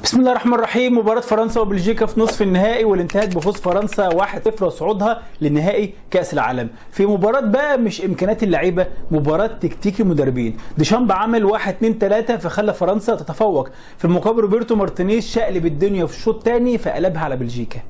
بسم الله الرحمن الرحيم. مباراة فرنسا وبلجيكا في نصف النهائي والانتهاء بفوز فرنسا 1-0 وصعودها لنهائي كأس العالم. في مباراة بقى مش امكانيات اللعيبة، مباراة تكتيك المدربين. ديشامب عمل 1 2 3 فخلى فرنسا تتفوق. في المقابل روبرتو مارتينيز شقلب الدنيا في الشوط الثاني فقلبها على بلجيكا.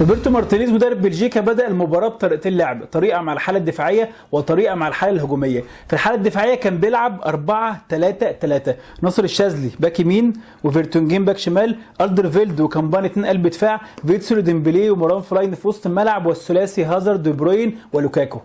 روبرتو مارتينيز مدرب بلجيكا بدأ المباراة بطريقتين لعب، طريقة مع الحالة الدفاعية وطريقة مع الحالة الهجومية. في الحالة الدفاعية كان بيلعب 4-3-3، ناصر الشاذلي باك يمين وفيرتونجين باك شمال، الدرفيلد وكامباني 2 قلب دفاع، فيتسل وديمبلي ومروان فلاين في وسط الملعب، والثلاثي هازارد دي بروين ولوكاكو.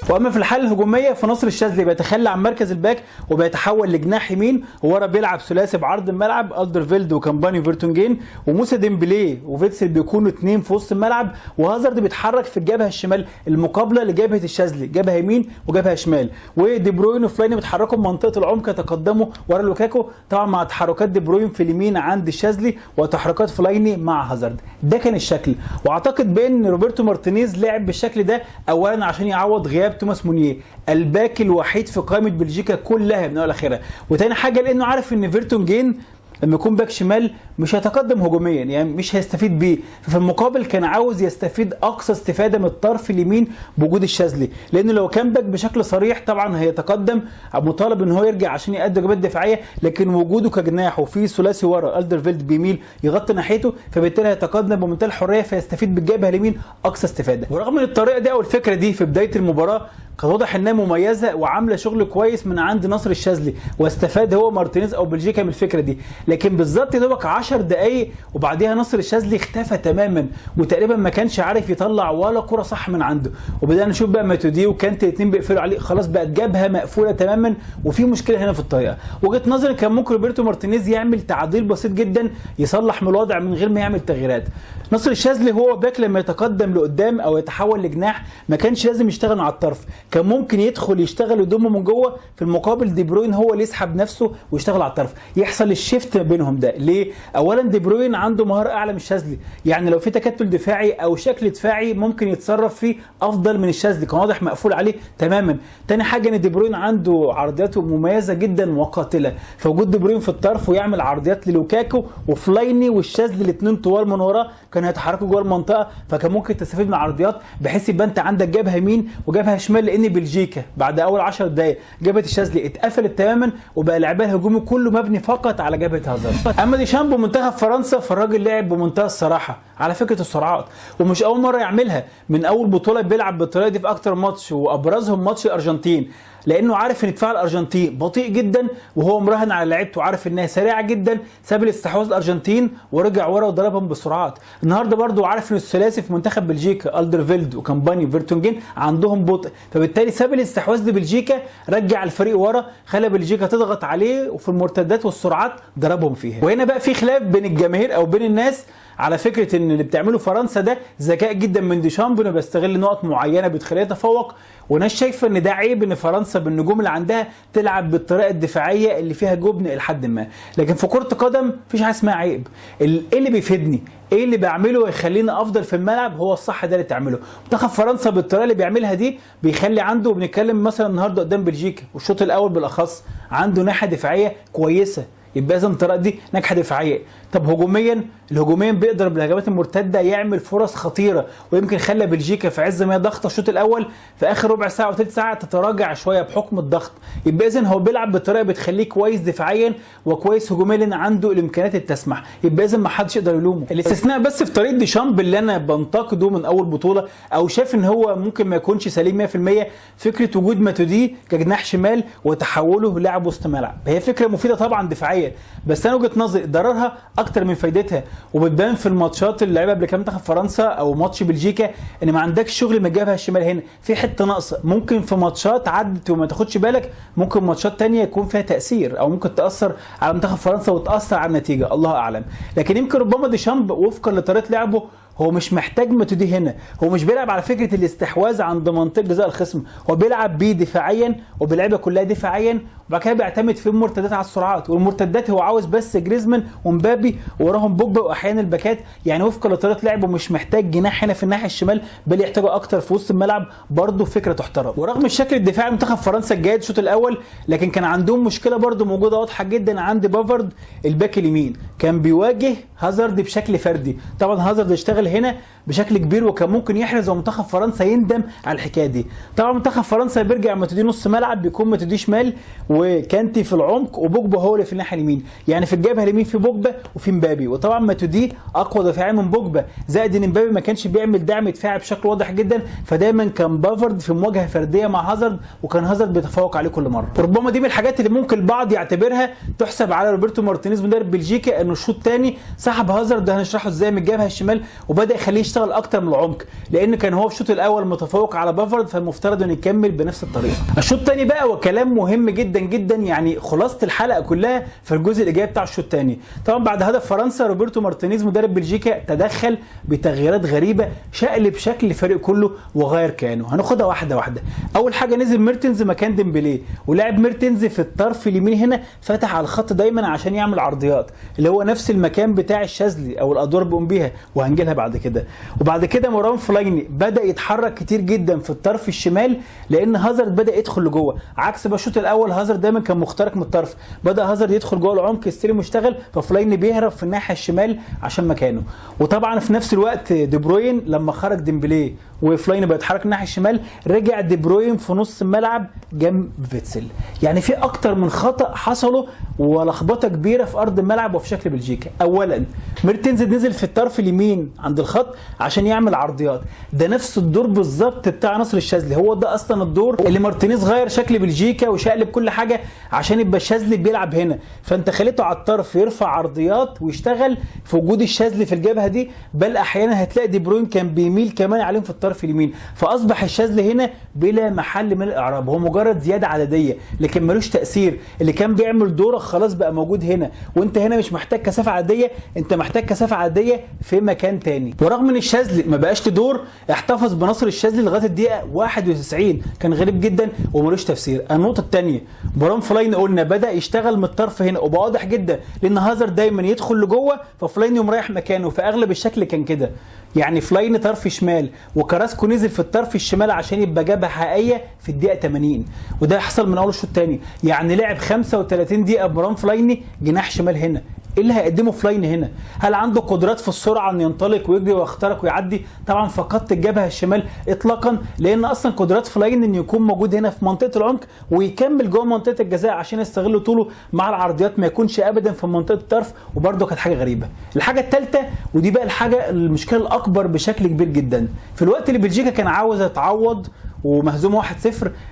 واما في الحاله الهجوميه فناصر الشاذلي بيتخلى عن مركز الباك وبيتحول لجناح يمين، وورا بيلعب ثلاثي بعرض الملعب، الدرفيلد وكامباني وفيرتونجين، وموسى ديمبلي وفيتسل بيكونوا اثنين في وسط الملعب، وهازارد بيتحرك في الجبهه الشمال المقابله لجبهه الشاذلي، جبهه يمين وجبهه شمال، ودي بروين وفلاين بيتحركوا من منطقه العمق يتقدموا ورا لوكاكو، طبعا مع تحركات دي بروين في اليمين عند الشاذلي وتحركات فلايني مع هازارد. ده كان الشكل، واعتقد بان روبرتو مارتينيز لعب بالشكل ده اولا عشان يعوض غياب توماس مونيه الباك الوحيد في قائمه بلجيكا كلها من اول لاخرها، وتاني حاجه لانه عارف ان فيرتونجين لما يكون باك شمال مش هيتقدم هجوميا، يعني مش هيستفيد بيه، ففي المقابل كان عاوز يستفيد اقصى استفاده من الطرف اليمين بوجود الشاذلي، لانه لو كان باك بشكل صريح طبعا هيتقدم مطالب ان هو يرجع عشان يأدي واجبات دفاعيه، لكن وجوده كجناح وفي ثلاثي ورا الدرفيلد بيميل يغطي ناحيته، فبالتالي هيتقدم بمنتهى الحريه فيستفيد بالجبهه اليمين اقصى استفاده. ورغم ان الطريقه دي او الفكره دي في بدايه المباراه كان واضح انها مميزه وعامله شغل كويس من عند ناصر الشاذلي، واستفاد هو مارتينيز او بلجيكا من الفكره دي، لكن بالظبط يا دوبك 10 دقائق وبعديها ناصر الشاذلي اختفى تماما وتقريبا ما كانش عارف يطلع ولا كره صح من عنده، وبدانا نشوف بقى ماتودي وكانت الاثنين بيقفلوا عليه، خلاص بقت جبهه مقفوله تماما، وفي مشكله هنا في الطريقه. وجهه نظري كان ممكن روبرتو مارتينيز يعمل تعديل بسيط جدا يصلح من الوضع من غير ما يعمل تغييرات. ناصر الشاذلي هو باك لما يتقدم لقدام او يتحول لجناح ما كانش لازم يشتغل على الطرف، كان ممكن يدخل يشتغل يضمه من جوه، في المقابل دي بروين هو اللي يسحب نفسه ويشتغل على الطرف، يحصل الشيفت بينهم. ده ليه؟ اولا دي بروين عنده مهاره اعلى من الشاذلي، يعني لو في تكتل دفاعي او شكل دفاعي ممكن يتصرف فيه افضل من الشاذلي، كان واضح مقفول عليه تماما. تاني حاجه ان دي بروين عنده عرضياته مميزه جدا وقاتله، فوجود دي بروين في الطرف ويعمل عرضيات للوكاكو وفلايني والشاذلي الاثنين طوال من وراه كانوا هيتحركوا جوه المنطقه، فكان ممكن تستفيد من عرضيات بحيث يبقى انت عندك جبهه يمين وجبهه شمال، لان بلجيكا بعد اول 10 دقائق جبهه الشاذلي اتقفلت تماما وبقى لعبها الهجومي كله مبني فقط على جبهه هازارد. اما ديشامب منتخب فرنسا فالراجل لعب بمنتهى الصراحه على فكره السرعات، ومش اول مره يعملها، من اول بطوله بيلعب بالطريقه دي في اكتر ماتش، وابرزهم ماتش الارجنتين، لانه عارف ان دفاع الارجنتين بطيء جدا وهو مراهن على لعيبته وعارف انها سريعه جدا، ساب الاستحواذ الارجنتين ورجع ورا وضربهم بسرعات. النهارده برده عارف ان الثلاثي في منتخب بلجيكا الدرفيلد وكامباني وفيرتونجين عندهم بطء، فبالتالي ساب الاستحواذ لبلجيكا، رجع الفريق ورا، خلى بلجيكا تضغط عليه، وفي المرتدات والسرعات ضربهم فيها. وهنا بقى في خلاف بين الجماهير او بين الناس على فكره ان اللي بتعمله فرنسا ده ذكاء جدا من ديشامب، انه بيستغل نقط معينه بتخليه يتفوق، وناس شايفه ان ده عيب ان فرنسا بالنجوم اللي عندها تلعب بالطريقه الدفاعيه اللي فيها جبن الى حد ما، لكن في كره القدم مفيش حاجه اسمها عيب. ايه اللي بيفيدني؟ ايه اللي بعمله ويخليني افضل في الملعب هو الصح ده اللي تعمله. منتخب فرنسا بالطريقه اللي بيعملها دي بيخلي عنده، بنتكلم مثلا النهارده قدام بلجيكا والشوط الاول بالاخص عنده ناحيه دفاعيه كويسه، يبقى اذا الطريقه دي ناجحه دفاعيا. طب هجوميا، الهجوميا بيقدر بالهجمات المرتده يعمل فرص خطيره، ويمكن خلى بلجيكا في عز ما هي ضغطه الشوط الاول في اخر ربع ساعه وثلث ساعه تتراجع شويه بحكم الضغط، يبقى اذا هو بيلعب بطريقه بتخليه كويس دفاعيا وكويس هجوميا لان عنده الامكانيات اللي تسمح، يبقى اذا ما حدش يقدر يلومه. الاستثناء بس في طريقه ديشامب اللي انا بنتقده من اول بطوله او شايف ان هو ممكن ما يكونش سليم 100%، فكره وجود ماتودي كجناح شمال وتحوله لاعب وسط ملعب. هي فكره مفيده طبعا دفاعيا، بس انا وجهه نظري ضررها اكتر من فايدتها، وبتبان في الماتشات اللي لعبها قبل كده منتخب فرنسا او ماتش بلجيكا ان ما عندكش شغل من الجبهه الشمال، هنا في حته ناقصه، ممكن في ماتشات عدت وما تاخدش بالك، ممكن ماتشات ثانيه يكون فيها تاثير او ممكن تاثر على منتخب فرنسا وتاثر على النتيجه، الله اعلم. لكن يمكن ربما ديشامب وفقا لطريقه لعبه هو مش محتاج ماتودي هنا، هو مش بيلعب على فكره الاستحواذ عند منطقه جزاء الخصم، هو بيلعب بيه دفاعيا وبيلعبها كلها دفاعيا، وبعد كده بيعتمد في المرتدات على السرعات، والمرتدات هو عاوز بس جريزمان ومبابي وراهم بوجبا واحيانا الباكات، يعني وفقا لطريقه لعبه مش محتاج جناح هنا في الناحيه الشمال، بل يحتاجه اكتر في وسط الملعب، برضه فكره تحترم. ورغم الشكل الدفاعي منتخب فرنسا الجيد الشوط الاول، لكن كان عندهم مشكله برضه موجوده واضحه جدا عند بافارد الباك اليمين، كان بيواجه هازارد بشكل فردي، طبعا هازارد اشتغل هنا بشكل كبير وكان ممكن يحرز ومنتخب فرنسا يندم على الحكايه دي. طبعا منتخب فرنسا بيرجع ماتودي نص ملعب، بيكون ماتودي شمال وكانتي في العمق وبوجبا هو اللي في الناحيه اليمين، يعني في الجبهه اليمين في بوجبا وفي مبابي، وطبعا ماتودي اقوى دفاعيا من بوجبا، زائد ان مبابي ما كانش بيعمل دعم دفاعي بشكل واضح جدا، فدايما كان بافارد في مواجهه فرديه مع هازارد وكان هازارد بيتفوق عليه كل مره. وربما دي من الحاجات اللي ممكن البعض يعتبرها تحسب على روبرتو مارتينيز مدرب بلجيكا، انه الشوط الثاني سحب هازارد، ده هنشرحه ازاي، من الجبهه الشمال وبدا يخليه يشتغل اكتر من العمق، لان كان هو في الشوط الاول متفوق على بافارد، فالمفترض انه يكمل بنفس الطريقه. الشوط الثاني بقى وكلام مهم جدا جدا، يعني خلاصه الحلقه كلها في الجزء الايجابي بتاع الشوط الثاني. طبعا بعد هدف فرنسا روبرتو مارتينيز مدرب بلجيكا تدخل بتغييرات غريبه، شقلب شكل الفريق كله وغير كيانه. هناخدها واحده واحده. اول حاجه نزل ميرتنز مكان ديمبلي، ولعب ميرتنز في الطرف اليمين هنا، فتح على الخط دايما عشان يعمل عرضيات، اللي هو نفس المكان بتاع الشاذلي او الادوار بيقوم بيها، وهنجي لها بعد كده. وبعد كده مروان فلايني بدا يتحرك كتير جدا في الطرف الشمال، لان هازارد بدا يدخل لجوه، عكس بقى الشوط الاول هازارد دايما كان مخترق من الطرف، بدا هازارد يدخل جوه العمق يستلم ويشتغل، ففلايني بيهرب في الناحيه الشمال عشان مكانه. وطبعا في نفس الوقت دي بروين لما خرج ديمبلي وفلايني بقى يتحرك الناحيه الشمال، رجع دي بروين في نص الملعب جنب فيتسل. يعني في اكتر من خطا حصلوا ولخبطه كبيره في ارض الملعب وفي شكل بلجيكا. اولا ميرتنز نزل في الطرف اليمين عند الخط عشان يعمل عرضيات، ده نفس الدور بالظبط بتاع نصر الشاذلي، هو ده اصلا الدور اللي مارتينيز غير شكل بلجيكا وشقلب كل حاجه عشان يبقى الشاذلي بيلعب هنا، فانت خليته على الطرف يرفع عرضيات ويشتغل في وجود الشاذلي في الجبهه دي، بل احيانا هتلاقي دي بروين كان بيميل كمان عليهم في الطرف اليمين، فاصبح الشاذلي هنا بلا محل من الاعراب، هو مجرد زياده عدديه لكن ملوش تاثير، اللي كان بيعمل دورك خلاص بقى موجود هنا، وانت هنا مش محتاج كثافه عاديه، انت محتاج كثافه عاديه في مكان تاني. ورغم ان الشاذلي ما بقاش له دور، احتفظ بنصر الشاذلي لغايه الدقيقه 91، كان غريب جدا وملوش تفسير. النقطه الثانيه مروان فلايني قلنا بدا يشتغل من الطرف هنا، وبقى واضح جدا لان هازارد دايما يدخل لجوه ففلايني يقوم رايح مكانه، فاغلب الشكل كان كده، يعني فلايني طرف شمال وكراسكو نزل في الطرف الشمال عشان يبقى جبهه حقيقيه في الدقيقه 80، وده حصل من اول الشوط الثاني، يعني لعب 35 دقيقه مروان فلايني جناح شمال هنا. ايه اللي هيقدمه فلايني هنا؟ هل عنده قدرات في السرعه ان ينطلق ويجري ويخترق ويعدي؟ طبعا فقدت الجبهه الشمال اطلاقا، لان اصلا قدرات فلايني انه يكون موجود هنا في منطقه العمق ويكمل جوه منطقه الجزاء عشان يستغل طوله مع العرضيات، ما يكونش ابدا في منطقه الطرف، وبرده كانت حاجه غريبه. الحاجه الثالثه ودي بقى الحاجه المشكله الاكبر بشكل كبير جدا، في الوقت اللي بلجيكا كان عاوز يتعوض ومهزوم 1-0،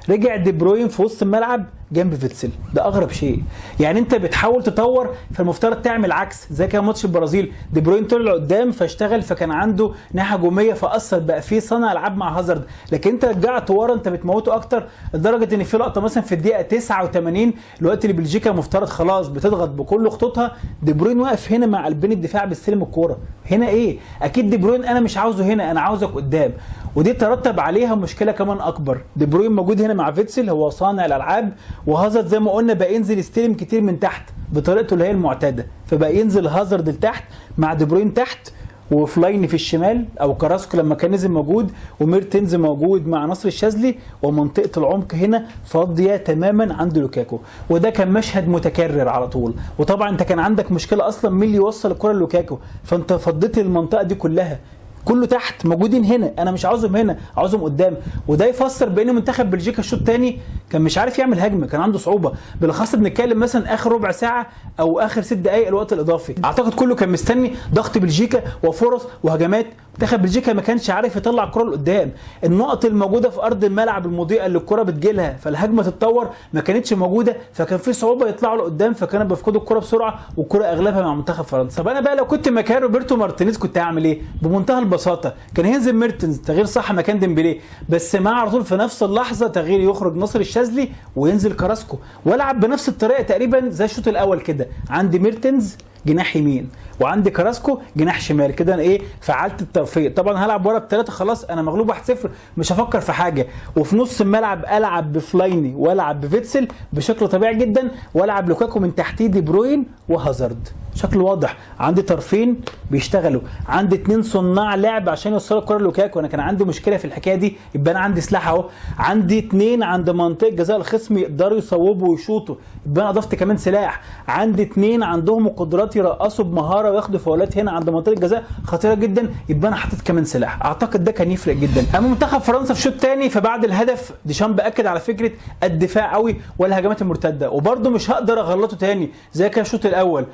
رجع دي بروين في وسط الملعب جنب فيتسل، ده اغرب شيء. يعني انت بتحاول تطور، فالمفترض تعمل عكس، زي كان ماتش البرازيل دي بروين طلع قدام فاشتغل، فكان عنده ناحيه هجوميه فاثر، بقى في صانع العاب مع هازارد، لكن انت رجعت ورا، انت بتموته اكتر، لدرجه ان في لقطه مثلا في الدقيقه 89 الوقت اللي بلجيكا مفترض خلاص بتضغط بكل خطوطها، دي بروين واقف هنا مع قلبين الدفاع بيستلم الكوره، هنا ايه؟ اكيد دي بروين انا مش عاوزه هنا، انا عاوزك قدام، ودي ترتب عليها مشكله كمان اكبر. دي بروين موجود هنا مع فيتسل هو صانع الالعاب، وهازارد زي ما قلنا بقى ينزل يستلم كتير من تحت بطريقته اللي هي المعتاده، فبقى ينزل هازارد لتحت مع دي بروين تحت، وفلايني في الشمال او كراسكو لما كان نزل موجود، وميرتنز موجود مع نصر الشاذلي، ومنطقه العمق هنا فاضيه تماما عند لوكاكو، وده كان مشهد متكرر على طول. وطبعا انت كان عندك مشكله اصلا مين اللي يوصل الكره للوكاكو، فانت فضيت المنطقه دي كلها، كله تحت موجودين هنا، انا مش عاوزهم هنا، عاوزهم قدام. وده يفسر بان منتخب بلجيكا الشوط الثاني كان مش عارف يعمل هجمه، كان عنده صعوبه، بالاخص بنتكلم مثلا اخر ربع ساعه او اخر 6 دقائق الوقت الاضافي، اعتقد كله كان مستني ضغط بلجيكا وفرص وهجمات. منتخب بلجيكا ما كانش عارف يطلع الكره لقدام، النقط الموجوده في ارض الملعب المضيئه اللي الكره بتجيلها فالهجمه تتطور ما كانتش موجوده، فكان في صعوبه يطلعوا لقدام، فكانوا بيفقدوا الكره بسرعه، والكره اغلبها مع منتخب فرنسا. طب انا بقى لو كنت مكان روبرتو مارتينيز كنت هعمل ايه؟ بمنتهى البساطه كان هينزل ميرتنز تغيير صح مكان ديمبلي، بس مع على طول في نفس اللحظه تغيير يخرج نصر الشاذلي وينزل كراسكو، والعب بنفس الطريقه تقريبا زي الشوط الاول كده، عندي ميرتنز جناح يمين وعندي كراسكو جناح شمال كده. انا ايه فعلت الطرفيه. طبعا هلعب ورا ب3 خلاص، انا مغلوب 1-0 مش هفكر في حاجه. وفي نص الملعب العب بفلايني والعب بفيتسل بشكل طبيعي جدا، والعب لوكاكو من تحتيه دي بروين وهازارد. شكل واضح، عندي طرفين بيشتغلوا، عندي 2 صناع لعب عشان يوصلوا الكره لوكاكو. انا كان عندي مشكله في الحكايه دي، يبقى انا عندي سلاح اهو. عندي 2 عند منطقه جزاء الخصم يقدروا يصوبوا ويشوطوا، يبقى انا اضفت كمان سلاح. عندي 2 عندهم القدرات يرقصوا بمهاره وياخدوا فاولات هنا عند منطقه جزاء خطيره جدا، يبقى انا حطيت كمان سلاح. اعتقد ده كان يفرق جدا. اما منتخب فرنسا في الشوط الثاني، فبعد الهدف ديشامب اكد على فكره الدفاع قوي والهجمات المرتده، وبرده مش هقدر اغلطه تاني زي كان الشوط الاول.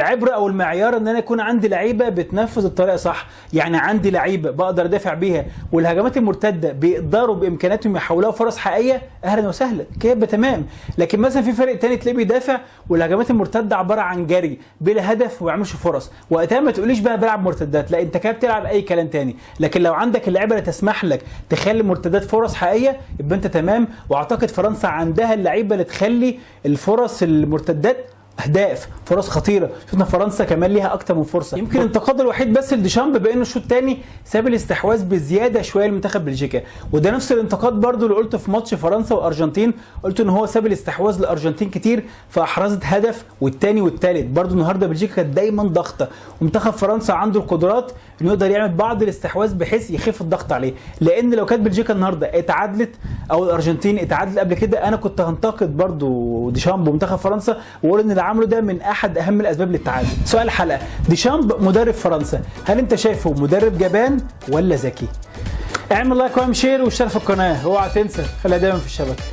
العبره او المعيار ان انا يكون عندي لعيبه بتنفذ الطريقه صح، يعني عندي لعيبه بقدر ادافع بيها والهجمات المرتده بيقدروا بامكانياتهم يحولوها فرص حقيقيه، اهلا وسهلا كده يبقى تمام. لكن مثلا في فريق تاني تلاقيه بيدافع والهجمات المرتده عباره عن جري بلا هدف وما بيعملش فرص، وقتها ما تقوليش بقى بلعب مرتدات، لا انت كده بتلعب اي كلام تاني. لكن لو عندك اللعيبه اللي تسمح لك تخلي مرتدات فرص حقيقيه يبقى انت تمام. واعتقد فرنسا عندها اللعيبه اللي تخلي الفرص المرتدات اهداف، فرص خطيره. شفنا فرنسا كمان ليها اكتر من فرصه. يمكن الانتقاد الوحيد بس لديشامب بانه الشوط الثاني ساب الاستحواذ بزياده شويه لمنتخب بلجيكا، وده نفس الانتقاد برده اللي قلته في ماتش فرنسا والارجنتين، قلت ان هو ساب الاستحواذ للارجنتين كتير فاحرزت هدف والثاني والثالث. برده النهارده بلجيكا كانت دايما ضاغطه، ومنتخب فرنسا عنده القدرات انه يقدر يعمل بعض الاستحواذ بحيث يخف الضغط عليه. لان لو كانت بلجيكا النهارده اتعادلت او الارجنتين اتعادلت قبل كده، انا كنت هنتقد برده ديشامب ومنتخب فرنسا واقول ان اللي عمله ده من احد اهم الاسباب للتعادل. سؤال الحلقه، ديشامب مدرب فرنسا، هل انت شايفه مدرب جبان ولا ذكي؟ اعمل لايك واعمل شير واشترك في القناه، اوعى تنسى خليها دايما في الشبكه.